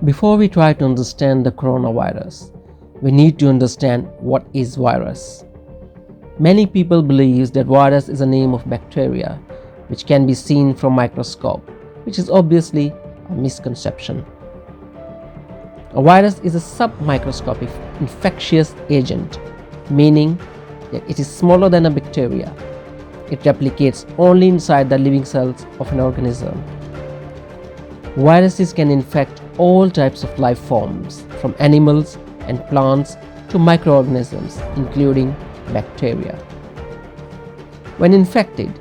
Before we try to understand the coronavirus, we need to understand what is virus. Many people believe that virus is a name of bacteria which can be seen from microscope, which is obviously a misconception. A virus is a submicroscopic infectious agent, meaning that it is smaller than a bacteria. It replicates only inside the living cells of an organism. Viruses can infect all types of life forms, from animals and plants to microorganisms, including bacteria. When infected,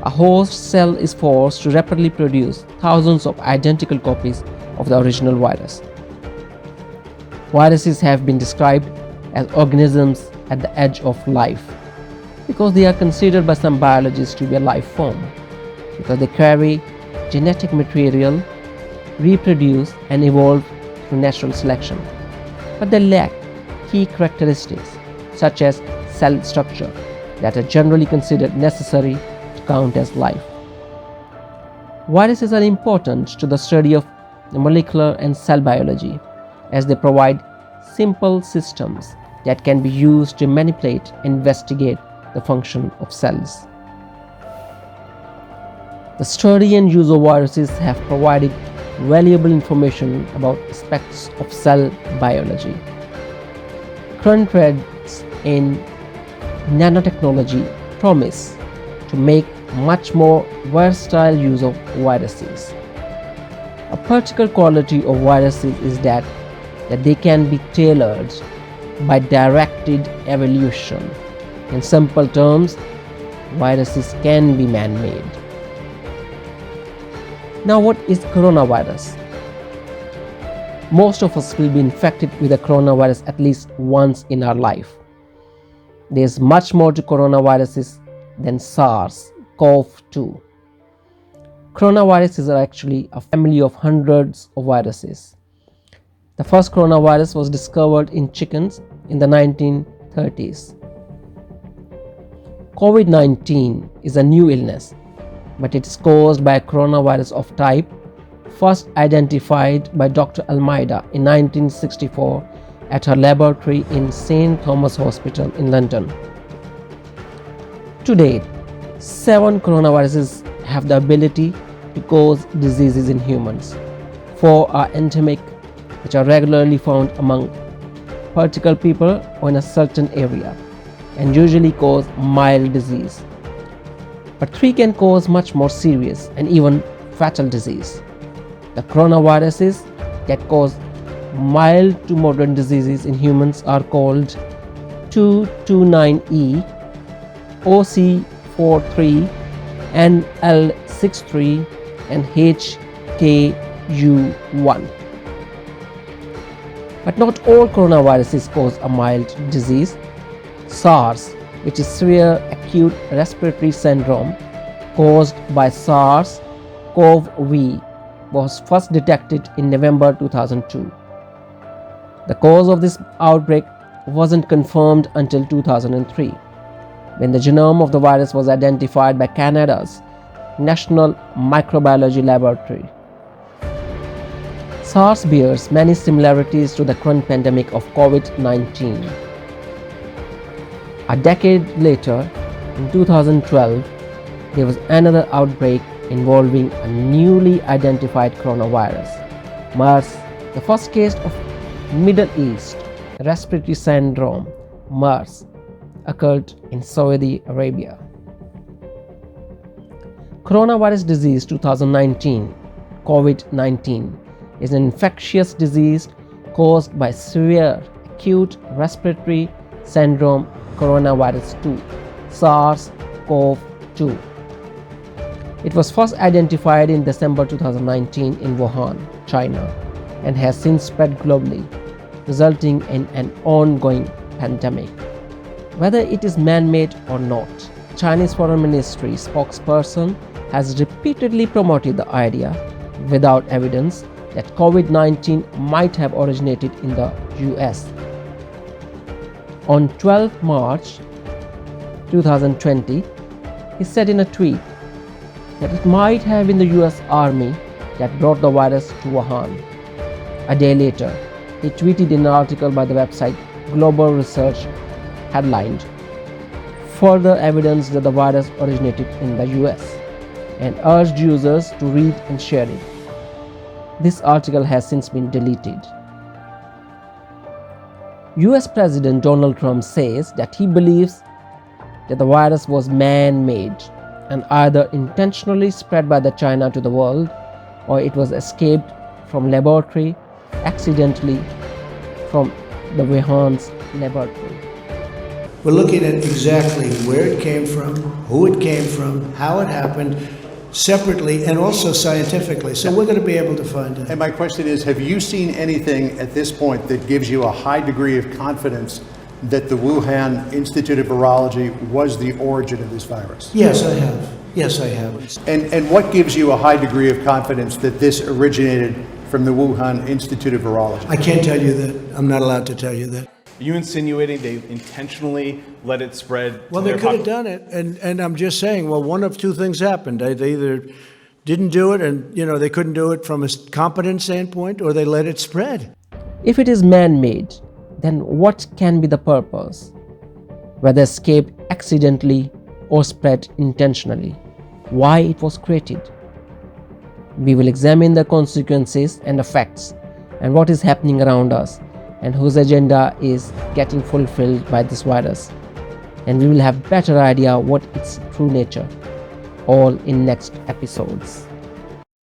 a host cell is forced to rapidly produce thousands of identical copies of the original virus. Viruses have been described as organisms at the edge of life because they are considered by some biologists to be a life form, because they carry genetic material, reproduce and evolve through natural selection. But they lack key characteristics such as cell structure that are generally considered necessary to count as life. Viruses are important to the study of molecular and cell biology as they provide simple systems that can be used to manipulate and investigate the function of cells. The study and use of viruses have provided valuable information about aspects of cell biology. Current trends in nanotechnology promise to make much more versatile use of viruses. A particular quality of viruses is that they can be tailored by directed evolution. In simple terms, viruses can be man-made. Now, what is coronavirus? Most of us will be infected with a coronavirus at least once in our life. There is much more to coronaviruses than SARS-CoV-2. Coronaviruses are actually a family of hundreds of viruses. The first coronavirus was discovered in chickens in the 1930s. COVID-19 is a new illness, but it is caused by a coronavirus of type first identified by Dr. Almeida in 1964 at her laboratory in St. Thomas Hospital in London. To date, 7 coronaviruses have the ability to cause diseases in humans. 4 are endemic, which are regularly found among particular people or in a certain area, and usually cause mild disease. But 3 can cause much more serious and even fatal disease. The coronaviruses that cause mild to moderate diseases in humans are called 229E, OC43, NL63, and HKU1. But not all coronaviruses cause a mild disease. SARS, which is severe acute respiratory syndrome caused by SARS-CoV, was first detected in November 2002. The cause of this outbreak wasn't confirmed until 2003, when the genome of the virus was identified by Canada's National Microbiology Laboratory. SARS bears many similarities to the current pandemic of COVID-19. A decade later, in 2012, there was another outbreak involving a newly identified coronavirus, MERS. The first case of Middle East respiratory syndrome, MERS, occurred in Saudi Arabia. Coronavirus disease 2019, COVID-19, is an infectious disease caused by severe acute respiratory syndrome coronavirus 2, SARS-CoV-2. It was first identified in December 2019 in Wuhan, China, and has since spread globally, resulting in an ongoing pandemic. Whether it is man-made or not, Chinese Foreign Ministry spokesperson has repeatedly promoted the idea, without evidence, that COVID-19 might have originated in the US. On 12 March 2020, he said in a tweet that it might have been the US Army that brought the virus to Wuhan. A day later, he tweeted an article by the website Global Research headlined, "Further evidence that the virus originated in the US," and urged users to read and share it. This article has since been deleted. US President Donald Trump says that he believes that the virus was man-made and either intentionally spread by the China to the world, or it was escaped from laboratory accidentally from the Wuhan's laboratory. We're looking at exactly where it came from, who it came from, how it happened, separately and also scientifically. So we're going to be able to find it. And my question is, have you seen anything at this point that gives you a high degree of confidence that the Wuhan Institute of Virology was the origin of this virus? Yes, I have. Yes, I have. And what gives you a high degree of confidence that this originated from the Wuhan Institute of Virology? I can't tell you that. I'm not allowed to tell you that. Are you insinuating they intentionally let it spread? Well, they could have done it, and I'm just saying, well, one of two things happened. They either didn't do it, and they couldn't do it from a competence standpoint, or they let it spread. If it is man-made, then what can be the purpose? Whether escaped accidentally or spread intentionally? Why it was created? We will examine the consequences and effects and what is happening around us, and whose agenda is getting fulfilled by this virus, and we will have better idea what its true nature, all in next episodes.